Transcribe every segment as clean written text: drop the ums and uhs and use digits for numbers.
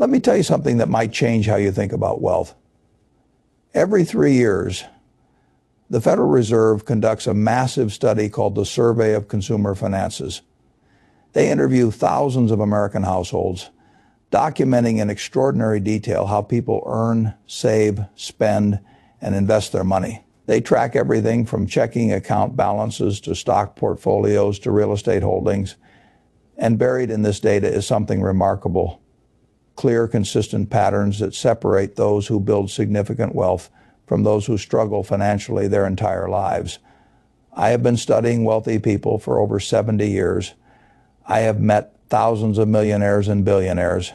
Let me tell you something that might change how you think about wealth. Every 3 years, the Federal Reserve conducts a massive study called the Survey of Consumer Finances. They interview thousands of American households, documenting in extraordinary detail how people earn, save, spend, and invest their money. They track everything from checking account balances to stock portfolios to real estate holdings. And buried in this data is something remarkable: clear, consistent patterns that separate those who build significant wealth from those who struggle financially their entire lives. I have been studying wealthy people for over 70 years. I have met thousands of millionaires and billionaires.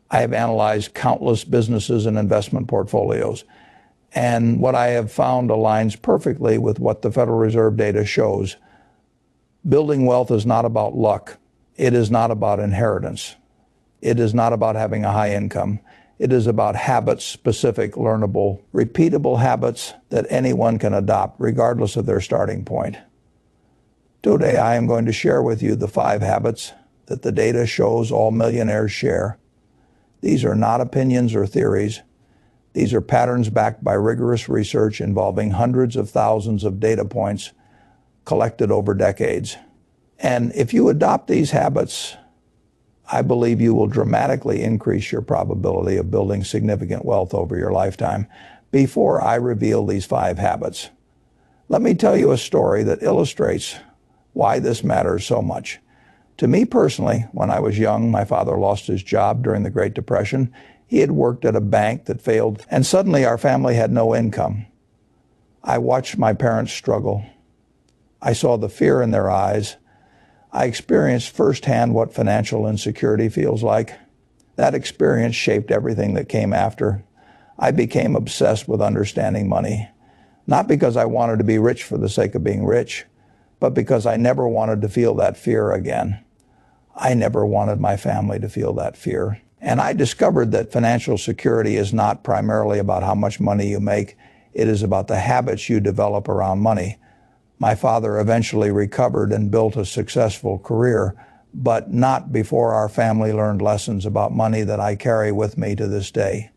I have analyzed countless businesses and investment portfolios. And what I have found aligns perfectly with what the Federal Reserve data shows. Building wealth is not about luck. It is not about inheritance. It is not about having a high income. It is about habits, specific, learnable, repeatable habits that anyone can adopt regardless of their starting point. Today, I am going to share with you the 5 habits that the data shows all millionaires share. These are not opinions or theories. These are patterns backed by rigorous research involving hundreds of thousands of data points collected over decades. And if you adopt these habits, I believe you will dramatically increase your probability of building significant wealth over your lifetime. Before I reveal these 5 habits, let me tell you a story that illustrates why this matters so much. To me personally, when I was young, my father lost his job during the Great Depression. He had worked at a bank that failed, and suddenly our family had no income. I watched my parents struggle. I saw the fear in their eyes. I experienced firsthand what financial insecurity feels like. That experience shaped everything that came after. I became obsessed with understanding money, not because I wanted to be rich for the sake of being rich, but because I never wanted to feel that fear again. I never wanted my family to feel that fear. And I discovered that financial security is not primarily about how much money you make. It is about the habits you develop around money. My father eventually recovered and built a successful career, but not before our family learned lessons about money that I carry with me to this day.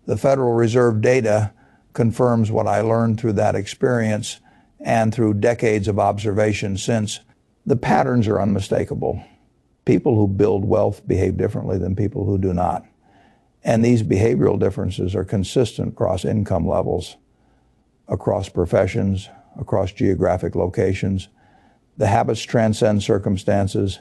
The Federal Reserve data confirms what I learned through that experience and through decades of observation since. The patterns are unmistakable. People who build wealth behave differently than people who do not. And these behavioral differences are consistent across income levels, across professions, across geographic locations. The habits transcend circumstances.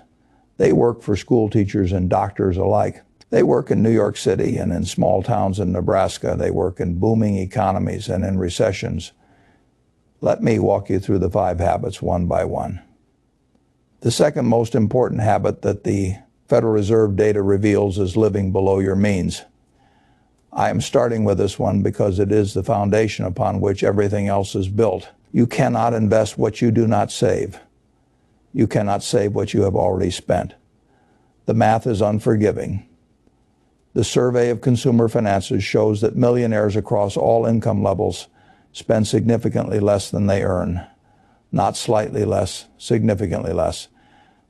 They work for school teachers and doctors alike. They work in New York City and in small towns in Nebraska. They work in booming economies and in recessions. Let me walk you through the 5 habits one by one. The second most important habit that the Federal Reserve data reveals is living below your means. I am starting with this one because it is the foundation upon which everything else is built. You cannot invest what you do not save. You cannot save what you have already spent. The math is unforgiving. The Survey of Consumer Finances shows that millionaires across all income levels spend significantly less than they earn. Not slightly less, significantly less.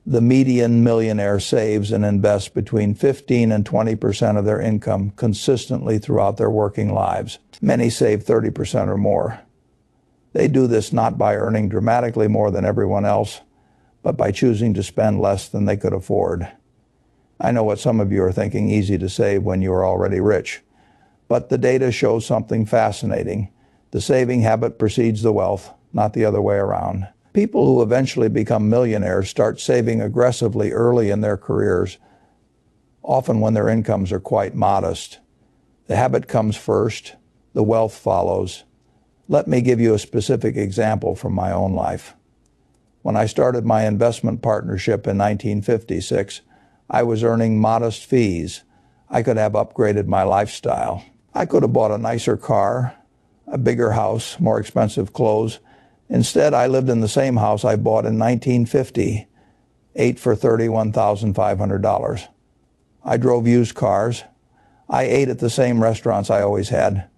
The median millionaire saves and invests between 15 and 20% of their income consistently throughout their working lives. Many save 30% or more. They do this not by earning dramatically more than everyone else, but by choosing to spend less than they could afford. I know what some of you are thinking: easy to save when you are already rich. But the data shows something fascinating. The saving habit precedes the wealth, not the other way around. People who eventually become millionaires start saving aggressively early in their careers, often when their incomes are quite modest. The habit comes first, the wealth follows. Let me give you a specific example from my own life. When I started my investment partnership in 1956, I was earning modest fees. I could have upgraded my lifestyle. I could have bought a nicer car, a bigger house, more expensive clothes. Instead, I lived in the same house I bought in 1950, 8 for $31,500. I drove used cars. I ate at the same restaurants I always had.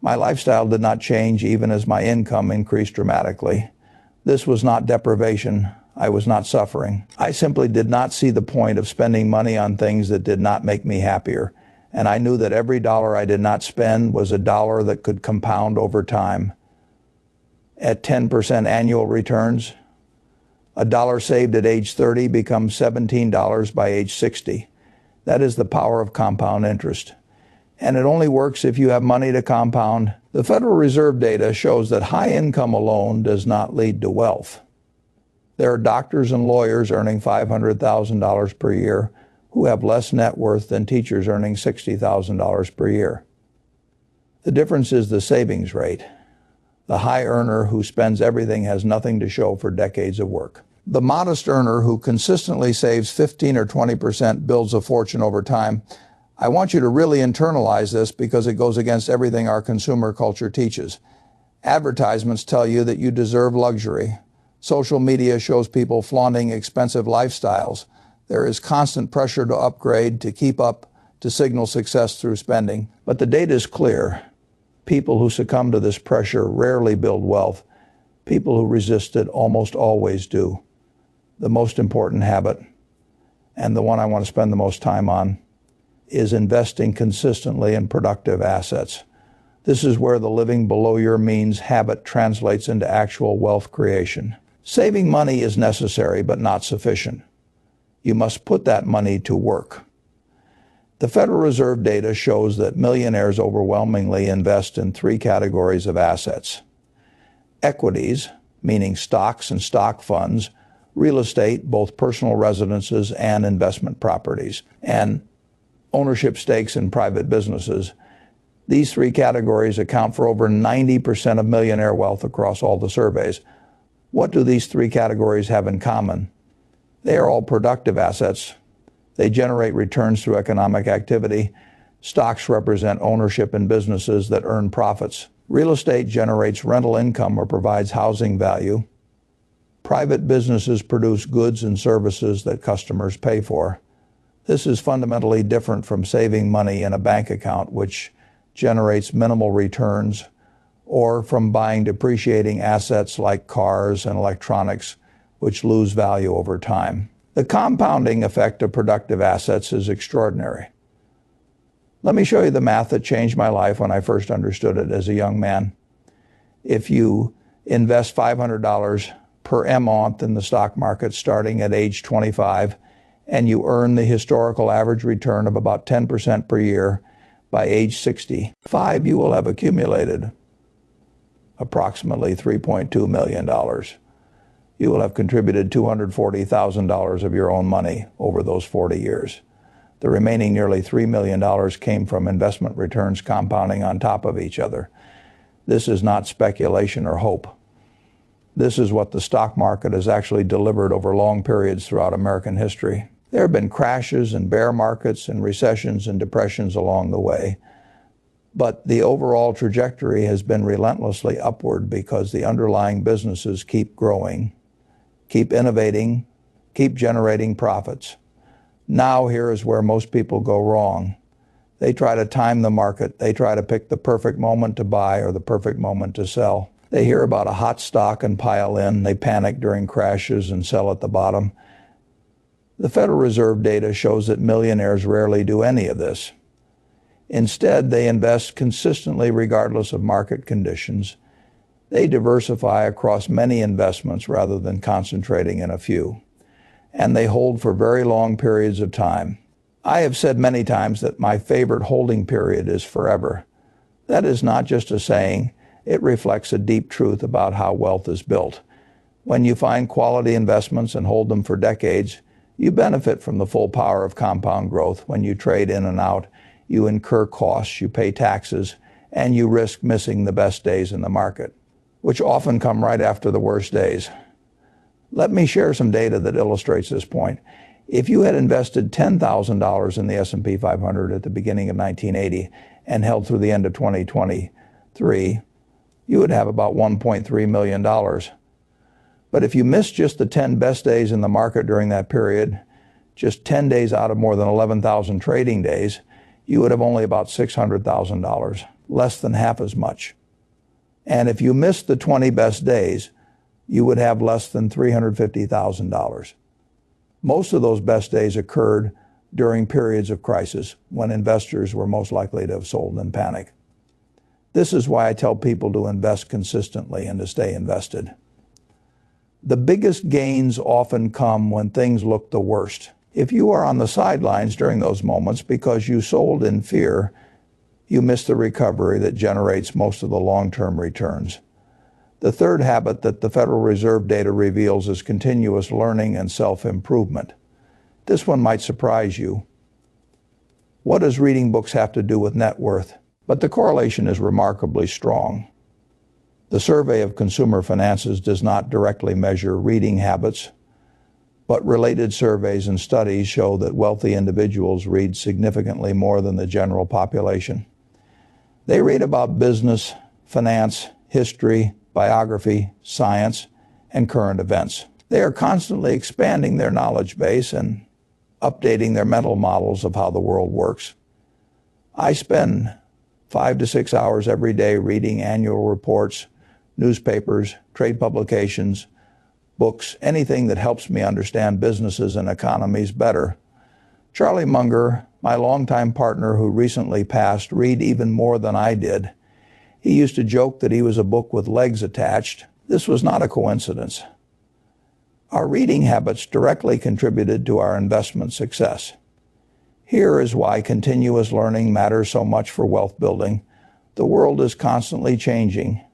My lifestyle did not change even as my income increased dramatically. This was not deprivation. I was not suffering. I simply did not see the point of spending money on things that did not make me happier. And I knew that every dollar I did not spend was a dollar that could compound over time. At 10% annual returns, a dollar saved at age 30 becomes $17 by age 60. That is the power of compound interest. And it only works if you have money to compound. The Federal Reserve data shows that high income alone does not lead to wealth. There are doctors and lawyers earning $500,000 per year who have less net worth than teachers earning $60,000 per year. The difference is the savings rate. The high earner who spends everything has nothing to show for decades of work. The modest earner who consistently saves 15 or 20% builds a fortune over time. I want you to really internalize this because it goes against everything our consumer culture teaches. Advertisements tell you that you deserve luxury. Social media shows people flaunting expensive lifestyles. There is constant pressure to upgrade, to keep up, to signal success through spending. But the data is clear. People who succumb to this pressure rarely build wealth. People who resist it almost always do. The most important habit, and the one I want to spend the most time on, is investing consistently in productive assets. This is where the living below your means habit translates into actual wealth creation. Saving money is necessary but not sufficient. You must put that money to work. The Federal Reserve data shows that millionaires overwhelmingly invest in three categories of assets: equities, meaning stocks and stock funds, real estate, both personal residences and investment properties, and ownership stakes in private businesses. These three categories account for over 90% of millionaire wealth across all the surveys. What do these three categories have in common? They are all productive assets. They generate returns through economic activity. Stocks represent ownership in businesses that earn profits. Real estate generates rental income or provides housing value. Private businesses produce goods and services that customers pay for. This is fundamentally different from saving money in a bank account, which generates minimal returns, or from buying depreciating assets like cars and electronics, which lose value over time. The compounding effect of productive assets is extraordinary. Let me show you the math that changed my life when I first understood it as a young man. If you invest $500 per month in the stock market starting at age 25, and you earn the historical average return of about 10% per year by age 65, you will have accumulated approximately $3.2 million. You will have contributed $240,000 of your own money over those 40 years. The remaining nearly $3 million came from investment returns compounding on top of each other. This is not speculation or hope. This is what the stock market has actually delivered over long periods throughout American history. There have been crashes and bear markets and recessions and depressions along the way, but the overall trajectory has been relentlessly upward because the underlying businesses keep growing, keep innovating, keep generating profits. Now here is where most people go wrong. They try to time the market. They try to pick the perfect moment to buy or the perfect moment to sell. They hear about a hot stock and pile in. They panic during crashes and sell at the bottom. The Federal Reserve data shows that millionaires rarely do any of this. Instead, they invest consistently regardless of market conditions. They diversify across many investments rather than concentrating in a few. And they hold for very long periods of time. I have said many times that my favorite holding period is forever. That is not just a saying. It reflects a deep truth about how wealth is built. When you find quality investments and hold them for decades, you benefit from the full power of compound growth. When you trade in and out, you incur costs, you pay taxes, and you risk missing the best days in the market, which often come right after the worst days. Let me share some data that illustrates this point. If you had invested $10,000 in the S&P 500 at the beginning of 1980 and held through the end of 2023, you would have about $1.3 million. But if you missed just the 10 best days in the market during that period, just 10 days out of more than 11,000 trading days, you would have only about $600,000, less than half as much. And if you missed the 20 best days, you would have less than $350,000. Most of those best days occurred during periods of crisis when investors were most likely to have sold in panic. This is why I tell people to invest consistently and to stay invested. The biggest gains often come when things look the worst. If you are on the sidelines during those moments because you sold in fear, you miss the recovery that generates most of the long-term returns. The third habit that the Federal Reserve data reveals is continuous learning and self-improvement. This one might surprise you. What does reading books have to do with net worth? But the correlation is remarkably strong. The Survey of Consumer Finances does not directly measure reading habits, but related surveys and studies show that wealthy individuals read significantly more than the general population. They read about business, finance, history, biography, science, and current events. They are constantly expanding their knowledge base and updating their mental models of how the world works. I spend 5 to 6 hours every day reading annual reports, newspapers, trade publications, books, anything that helps me understand businesses and economies better. Charlie Munger, my longtime partner who recently passed, read even more than I did. He used to joke that he was a book with legs attached. This was not a coincidence. Our reading habits directly contributed to our investment success. Here is why continuous learning matters so much for wealth building. The world is constantly changing.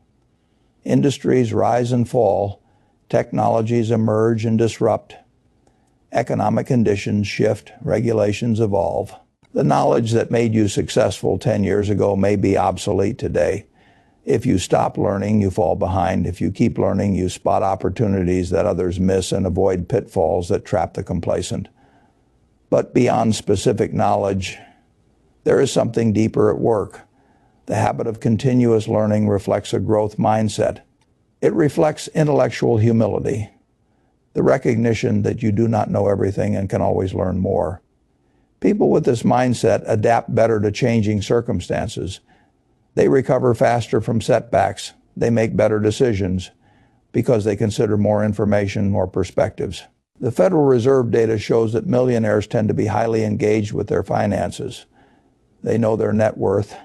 Industries rise and fall. Technologies emerge and disrupt. Economic conditions shift. Regulations evolve. The knowledge that made you successful 10 years ago may be obsolete today. If you stop learning, you fall behind. If you keep learning, you spot opportunities that others miss and avoid pitfalls that trap the complacent. But beyond specific knowledge, there is something deeper at work. The habit of continuous learning reflects a growth mindset. It reflects intellectual humility, the recognition that you do not know everything and can always learn more. People with this mindset adapt better to changing circumstances. They recover faster from setbacks. They make better decisions because they consider more information, more perspectives. The Federal Reserve data shows that millionaires tend to be highly engaged with their finances. They know their net worth.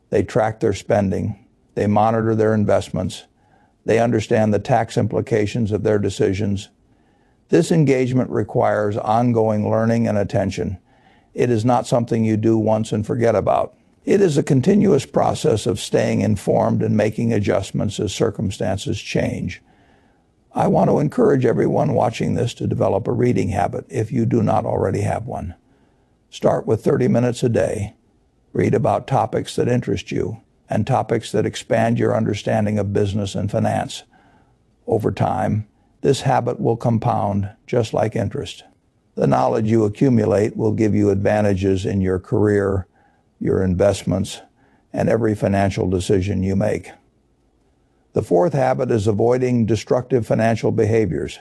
They track their spending. They monitor their investments. They understand the tax implications of their decisions. This engagement requires ongoing learning and attention. It is not something you do once and forget about. It is a continuous process of staying informed and making adjustments as circumstances change. I want to encourage everyone watching this to develop a reading habit if you do not already have one. Start with 30 minutes a day. Read about topics that interest you and topics that expand your understanding of business and finance. Over time, this habit will compound just like interest. The knowledge you accumulate will give you advantages in your career, your investments, and every financial decision you make. The fourth habit is avoiding destructive financial behaviors.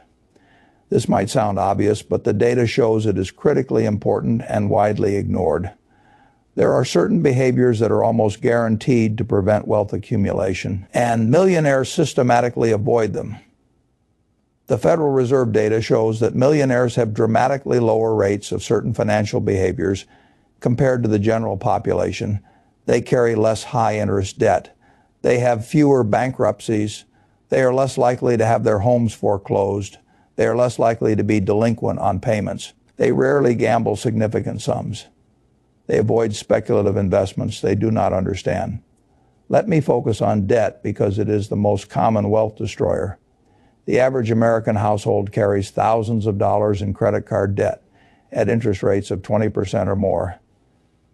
This might sound obvious, but the data shows it is critically important and widely ignored. There are certain behaviors that are almost guaranteed to prevent wealth accumulation, and millionaires systematically avoid them. The Federal Reserve data shows that millionaires have dramatically lower rates of certain financial behaviors compared to the general population. They carry less high-interest debt. They have fewer bankruptcies. They are less likely to have their homes foreclosed. They are less likely to be delinquent on payments. They rarely gamble significant sums. They avoid speculative investments they do not understand. Let me focus on debt because it is the most common wealth destroyer. The average American household carries thousands of dollars in credit card debt at interest rates of 20% or more.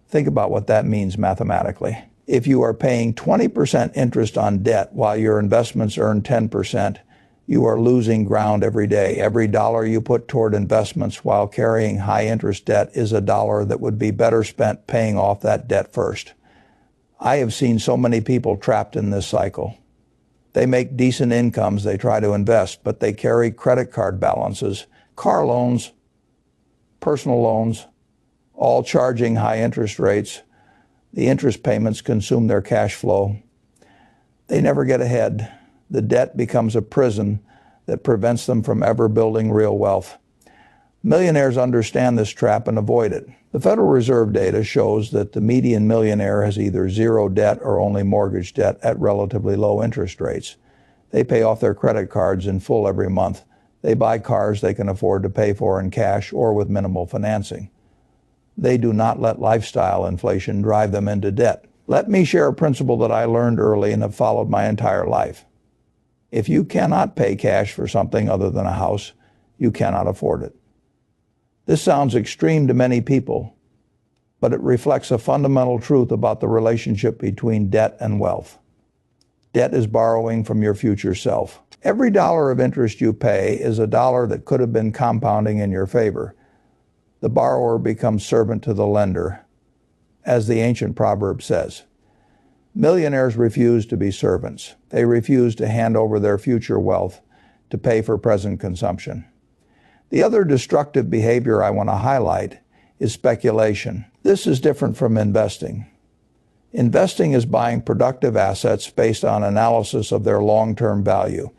Think about what that means mathematically. If you are paying 20% interest on debt while your investments earn 10%, you are losing ground every day. Every dollar you put toward investments while carrying high interest debt is a dollar that would be better spent paying off that debt first. I have seen so many people trapped in this cycle. They make decent incomes, they try to invest, but they carry credit card balances, car loans, personal loans, all charging high interest rates. The interest payments consume their cash flow. They never get ahead. the debt becomes a prison that prevents them from ever building real wealth. Millionaires understand this trap and avoid it. The Federal Reserve data shows that the median millionaire has either zero debt or only mortgage debt at relatively low interest rates. They pay off their credit cards in full every month. They buy cars they can afford to pay for in cash or with minimal financing. They do not let lifestyle inflation drive them into debt. Let me share a principle that I learned early and have followed my entire life. If you cannot pay cash for something other than a house, you cannot afford it. This sounds extreme to many people, but it reflects a fundamental truth about the relationship between debt and wealth. Debt is borrowing from your future self. Every dollar of interest you pay is a dollar that could have been compounding in your favor. The borrower becomes servant to the lender, as the ancient proverb says. Millionaires refuse to be servants. They refuse to hand over their future wealth to pay for present consumption. The other destructive behavior I want to highlight is speculation. This is different from investing. Investing is buying productive assets based on analysis of their long-term value.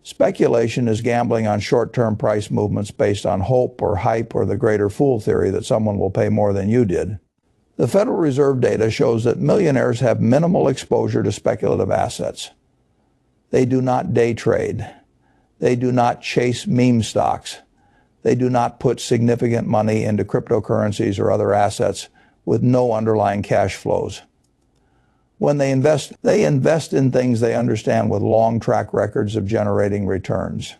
Speculation is gambling on short-term price movements based on hope or hype or the greater fool theory that someone will pay more than you did. The Federal Reserve data shows that millionaires have minimal exposure to speculative assets. They do not day trade. They do not chase meme stocks. They do not put significant money into cryptocurrencies or other assets with no underlying cash flows. When they invest in things they understand with long track records of generating returns.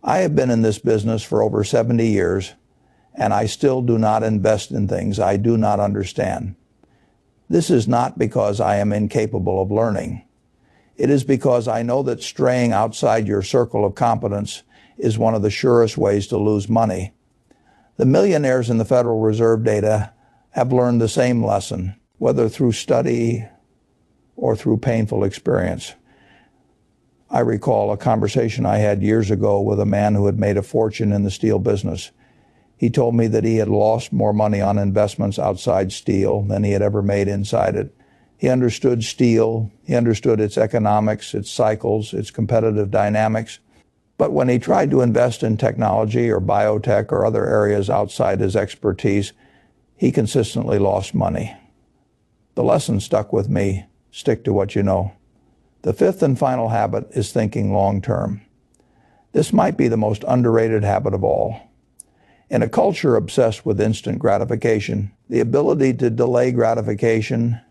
I have been in this business for over 70 years, and I still do not invest in things I do not understand. This is not because I am incapable of learning. It is because I know that straying outside your circle of competence is one of the surest ways to lose money. The millionaires in the Federal Reserve data have learned the same lesson, whether through study or through painful experience. I recall a conversation I had years ago with a man who had made a fortune in the steel business. He told me that he had lost more money on investments outside steel than he had ever made inside it. He understood steel, he understood its economics, its cycles, its competitive dynamics. But when he tried to invest in technology or biotech or other areas outside his expertise, he consistently lost money. The lesson stuck with me: stick to what you know. The fifth and final habit is thinking long term. This might be the most underrated habit of all. In a culture obsessed with instant gratification, the ability to delay gratification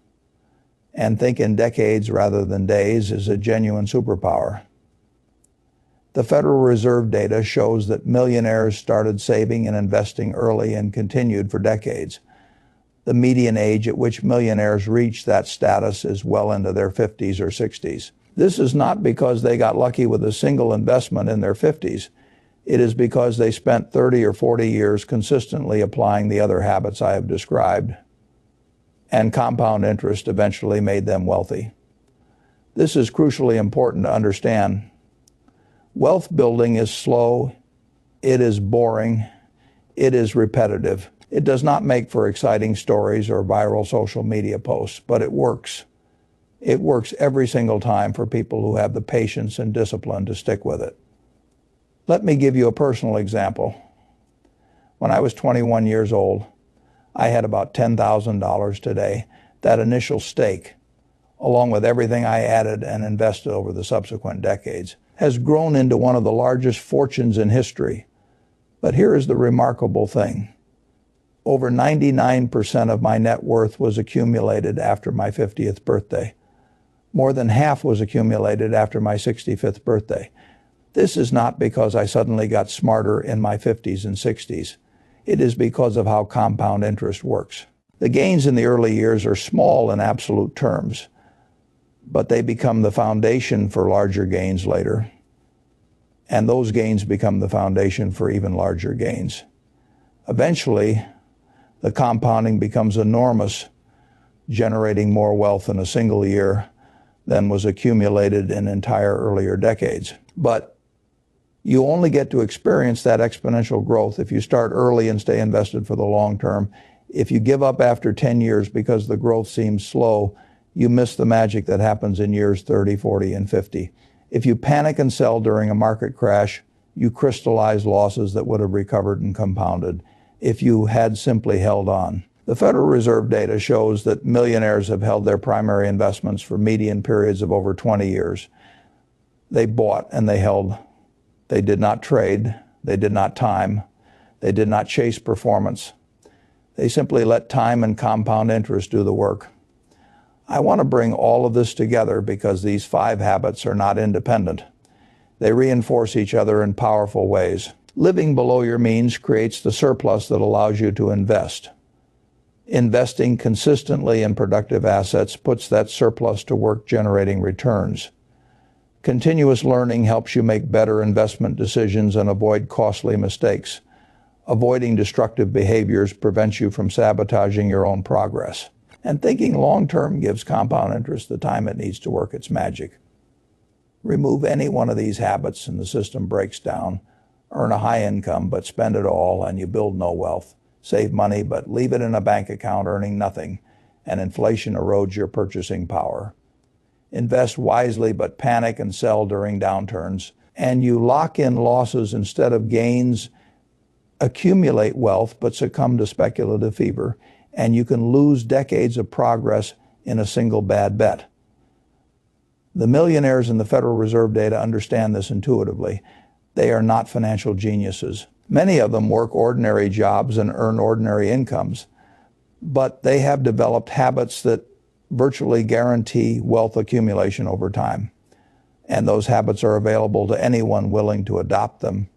and think in decades rather than days is a genuine superpower. The Federal Reserve data shows that millionaires started saving and investing early and continued for decades. The median age at which millionaires reach that status is well into their 50s or 60s. This is not because they got lucky with a single investment in their 50s. It is because they spent 30 or 40 years consistently applying the other habits I have described, and compound interest eventually made them wealthy. This is crucially important to understand. Wealth building is slow, it is boring, it is repetitive. It does not make for exciting stories or viral social media posts, but it works. It works every single time for people who have the patience and discipline to stick with it. Let me give you a personal example. When I was 21 years old, I had about $10,000 today. That initial stake, along with everything I added and invested over the subsequent decades, has grown into one of the largest fortunes in history. But here is the remarkable thing. Over 99% of my net worth was accumulated after my 50th birthday. More than half was accumulated after my 65th birthday. This is not because I suddenly got smarter in my 50s and 60s. It is because of how compound interest works. The gains in the early years are small in absolute terms, but they become the foundation for larger gains later. And those gains become the foundation for even larger gains. Eventually, the compounding becomes enormous, generating more wealth in a single year than was accumulated in entire earlier decades. But you only get to experience that exponential growth if you start early and stay invested for the long term. If you give up after 10 years because the growth seems slow, you miss the magic that happens in years 30, 40, and 50. If you panic and sell during a market crash, you crystallize losses that would have recovered and compounded if you had simply held on. The Federal Reserve data shows that millionaires have held their primary investments for median periods of over 20 years. They bought and they held. They did not trade. They did not time. They did not chase performance. They simply let time and compound interest do the work. I want to bring all of this together because these 5 habits are not independent. They reinforce each other in powerful ways. Living below your means creates the surplus that allows you to invest. Investing consistently in productive assets puts that surplus to work generating returns. Continuous learning helps you make better investment decisions and avoid costly mistakes. Avoiding destructive behaviors prevents you from sabotaging your own progress. And thinking long-term gives compound interest the time it needs to work its magic. Remove any one of these habits and the system breaks down. Earn a high income, but spend it all, and you build no wealth. Save money, but leave it in a bank account earning nothing, and inflation erodes your purchasing power. Invest wisely, but panic and sell during downturns, and you lock in losses instead of gains. Accumulate wealth, but succumb to speculative fever, and you can lose decades of progress in a single bad bet. The millionaires in the Federal Reserve data understand this intuitively. They are not financial geniuses. Many of them work ordinary jobs and earn ordinary incomes, but they have developed habits that virtually guarantee wealth accumulation over time. And those habits are available to anyone willing to adopt them.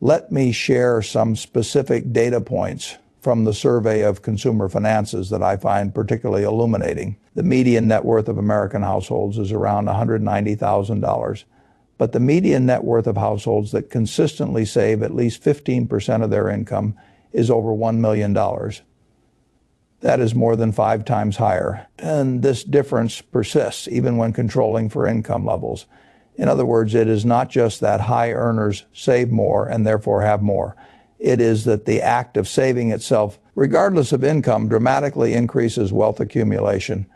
Let me share some specific data points from the survey of consumer finances that I find particularly illuminating. The median net worth of American households is around $190,000, but the median net worth of households that consistently save at least 15% of their income is over $1 million. That is more than 5 times higher, and this difference persists even when controlling for income levels. In other words, it is not just that high earners save more and therefore have more. It is that the act of saving itself, regardless of income, dramatically increases wealth accumulation.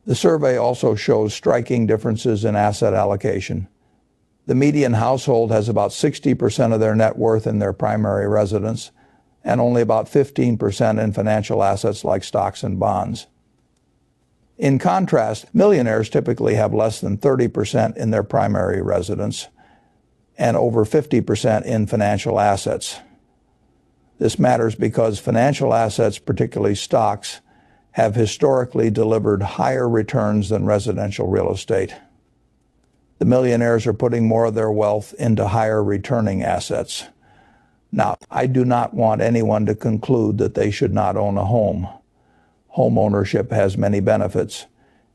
The survey also shows striking differences in asset allocation. The median household has about 60% of their net worth in their primary residence, and only about 15% in financial assets like stocks and bonds. In contrast, millionaires typically have less than 30% in their primary residence and over 50% in financial assets. This matters because financial assets, particularly stocks, have historically delivered higher returns than residential real estate. The millionaires are putting more of their wealth into higher returning assets. Now, I do not want anyone to conclude that they should not own a home. Home ownership has many benefits,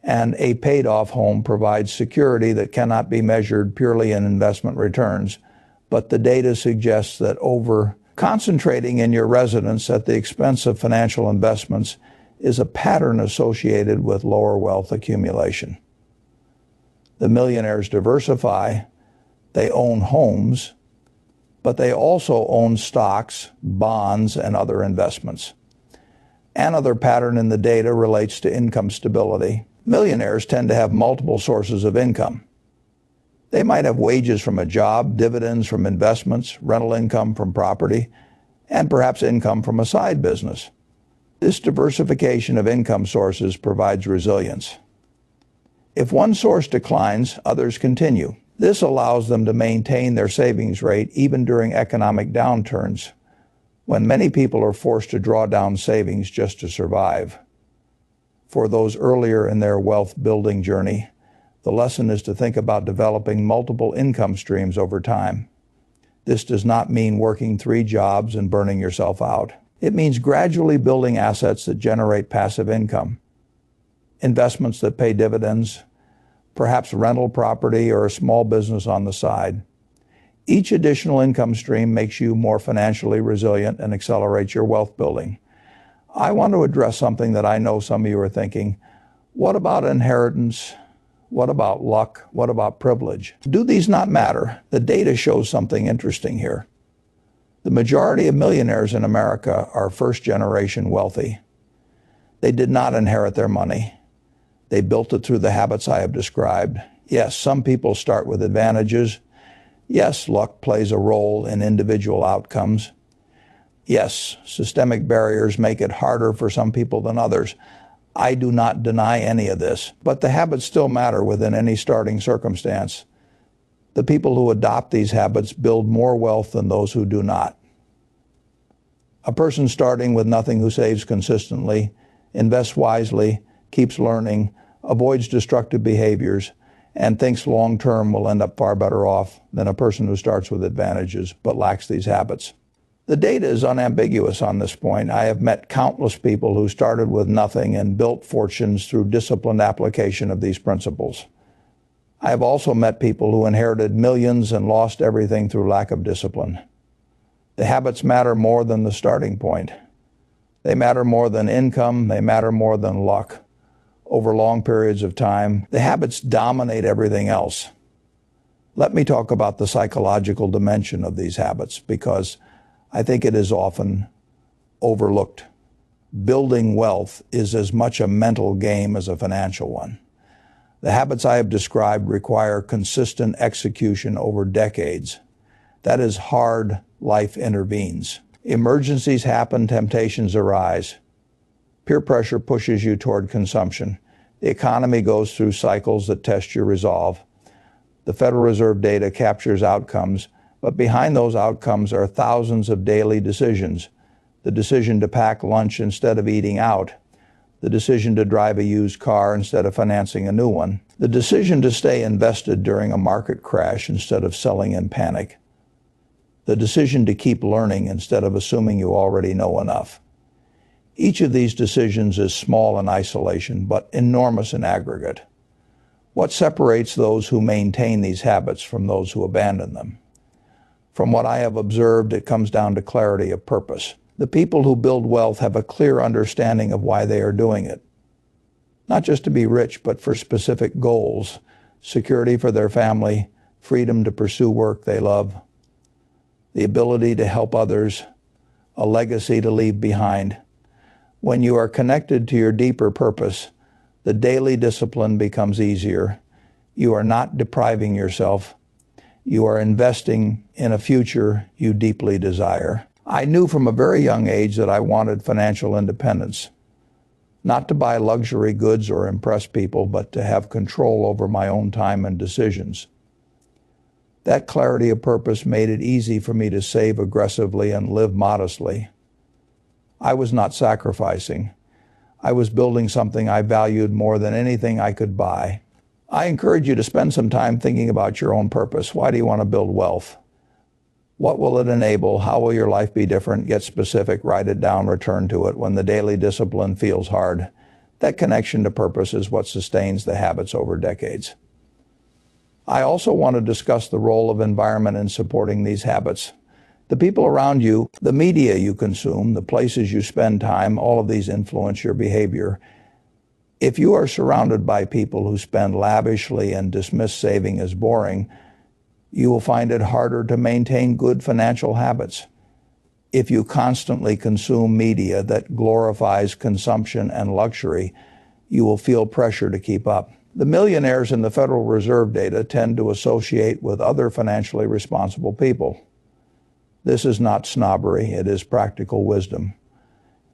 and a paid-off home provides security that cannot be measured purely in investment returns. But the data suggests that concentrating in your residence at the expense of financial investments is a pattern associated with lower wealth accumulation. The millionaires diversify. They own homes, but they also own stocks, bonds, and other investments. Another pattern in the data relates to income stability. Millionaires tend to have multiple sources of income. They might have wages from a job, dividends from investments, rental income from property, and perhaps income from a side business. This diversification of income sources provides resilience. If one source declines, others continue. This allows them to maintain their savings rate even during economic downturns, when many people are forced to draw down savings just to survive. For those earlier in their wealth building journey, the lesson is to think about developing multiple income streams over time. This does not mean working 3 jobs and burning yourself out. It means gradually building assets that generate passive income, investments that pay dividends, perhaps rental property or a small business on the side. Each additional income stream makes you more financially resilient and accelerates your wealth building. I want to address something that I know some of you are thinking. What about inheritance? What about luck? What about privilege? Do these not matter? The data shows something interesting here. The majority of millionaires in America are first-generation wealthy. They did not inherit their money. They built it through the habits I have described. Yes, some people start with advantages. Yes, luck plays a role in individual outcomes. Yes, systemic barriers make it harder for some people than others. I do not deny any of this, but the habits still matter within any starting circumstance. The people who adopt these habits build more wealth than those who do not. A person starting with nothing who saves consistently, invests wisely, keeps learning, avoids destructive behaviors, and thinks long-term will end up far better off than a person who starts with advantages but lacks these habits. The data is unambiguous on this point. I have met countless people who started with nothing and built fortunes through disciplined application of these principles. I have also met people who inherited millions and lost everything through lack of discipline. The habits matter more than the starting point. They matter more than income. They matter more than luck. Over long periods of time, the habits dominate everything else. Let me talk about the psychological dimension of these habits because I think it is often overlooked. Building wealth is as much a mental game as a financial one. The habits I have described require consistent execution over decades. That is hard. Life intervenes. Emergencies happen, temptations arise. Peer pressure pushes you toward consumption. The economy goes through cycles that test your resolve. The Federal Reserve data captures outcomes, but behind those outcomes are thousands of daily decisions. The decision to pack lunch instead of eating out. The decision to drive a used car instead of financing a new one. The decision to stay invested during a market crash instead of selling in panic. The decision to keep learning instead of assuming you already know enough. Each of these decisions is small in isolation, but enormous in aggregate. What separates those who maintain these habits from those who abandon them? From what I have observed, it comes down to clarity of purpose. The people who build wealth have a clear understanding of why they are doing it. Not just to be rich, but for specific goals, security for their family, freedom to pursue work they love, the ability to help others, a legacy to leave behind. When you are connected to your deeper purpose, the daily discipline becomes easier. You are not depriving yourself. You are investing in a future you deeply desire. I knew from a very young age that I wanted financial independence. Not to buy luxury goods or impress people, but to have control over my own time and decisions. That clarity of purpose made it easy for me to save aggressively and live modestly. I was not sacrificing. I was building something I valued more than anything I could buy. I encourage you to spend some time thinking about your own purpose. Why do you want to build wealth? What will it enable? How will your life be different? Get specific, write it down, return to it when the daily discipline feels hard. That connection to purpose is what sustains the habits over decades. I also want to discuss the role of environment in supporting these habits. The people around you, the media you consume, the places you spend time, all of these influence your behavior. If you are surrounded by people who spend lavishly and dismiss saving as boring, you will find it harder to maintain good financial habits. If you constantly consume media that glorifies consumption and luxury, you will feel pressure to keep up. The millionaires in the Federal Reserve data tend to associate with other financially responsible people. This is not snobbery, it is practical wisdom.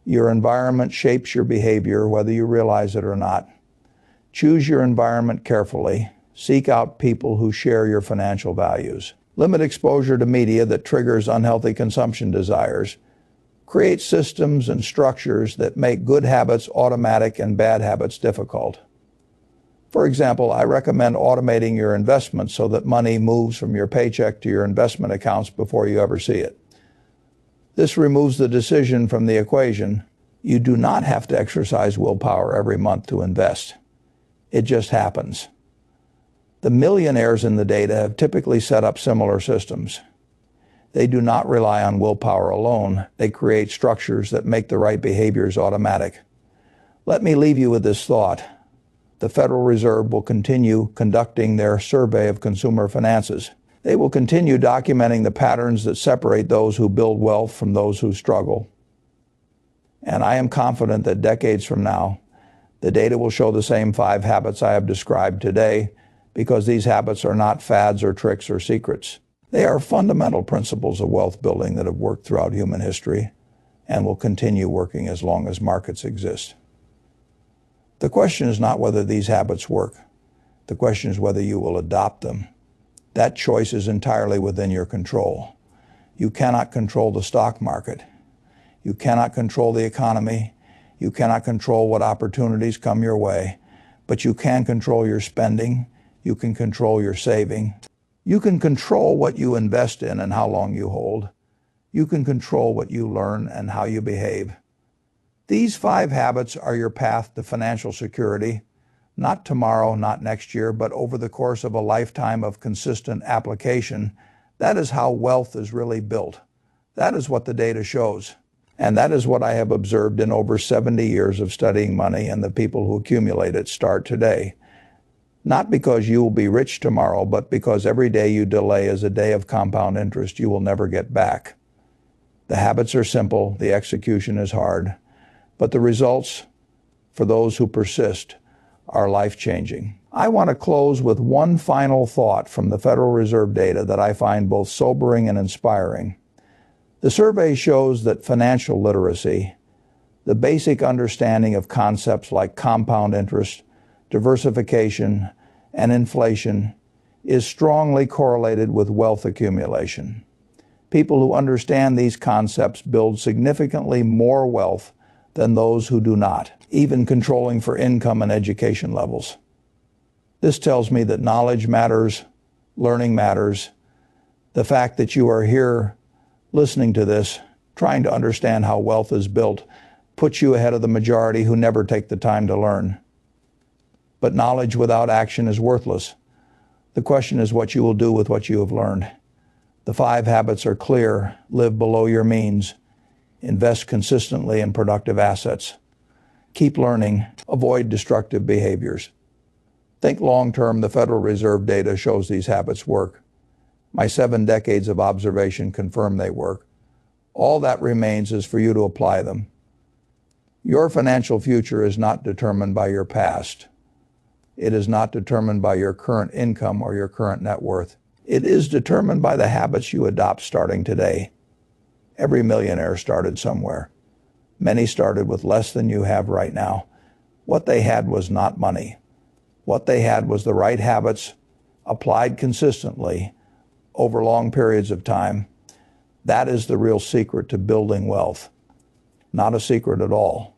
Your environment shapes your behavior, whether you realize it or not. Choose your environment carefully. Seek out people who share your financial values. Limit exposure to media that triggers unhealthy consumption desires. Create systems and structures that make good habits automatic and bad habits difficult. For example, I recommend automating your investments so that money moves from your paycheck to your investment accounts before you ever see it. This removes the decision from the equation. You do not have to exercise willpower every month to invest. It just happens. The millionaires in the data have typically set up similar systems. They do not rely on willpower alone. They create structures that make the right behaviors automatic. Let me leave you with this thought. The Federal Reserve will continue conducting their survey of consumer finances. They will continue documenting the patterns that separate those who build wealth from those who struggle. And I am confident that decades from now, the data will show the same 5 habits I have described today because these habits are not fads or tricks or secrets. They are fundamental principles of wealth building that have worked throughout human history and will continue working as long as markets exist. The question is not whether these habits work. The question is whether you will adopt them. That choice is entirely within your control. You cannot control the stock market. You cannot control the economy. You cannot control what opportunities come your way, but you can control your spending. You can control your saving. You can control what you invest in and how long you hold. You can control what you learn and how you behave. These 5 habits are your path to financial security, not tomorrow, not next year, but over the course of a lifetime of consistent application. That is how wealth is really built. That is what the data shows. And that is what I have observed in over 70 years of studying money, and the people who accumulate it start today. Not because you will be rich tomorrow, but because every day you delay is a day of compound interest you will never get back. The habits are simple, the execution is hard, but the results, for those who persist, are life-changing. I want to close with one final thought from the Federal Reserve data that I find both sobering and inspiring. The survey shows that financial literacy, the basic understanding of concepts like compound interest, diversification, and inflation, is strongly correlated with wealth accumulation. People who understand these concepts build significantly more wealth than those who do not, even controlling for income and education levels. This tells me that knowledge matters, learning matters. The fact that you are here listening to this, trying to understand how wealth is built, puts you ahead of the majority who never take the time to learn. But knowledge without action is worthless. The question is what you will do with what you have learned. The 5 habits are clear. Live below your means. Invest consistently in productive assets. Keep learning. Avoid destructive behaviors. Think long-term. The Federal Reserve data shows these habits work. My 7 decades of observation confirm they work. All that remains is for you to apply them. Your financial future is not determined by your past. It is not determined by your current income or your current net worth. It is determined by the habits you adopt starting today. Every millionaire started somewhere. Many started with less than you have right now. What they had was not money. What they had was the right habits applied consistently over long periods of time. That is the real secret to building wealth. Not a secret at all.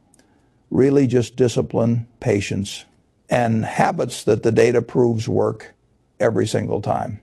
Really just discipline, patience, and habits that the data proves work every single time.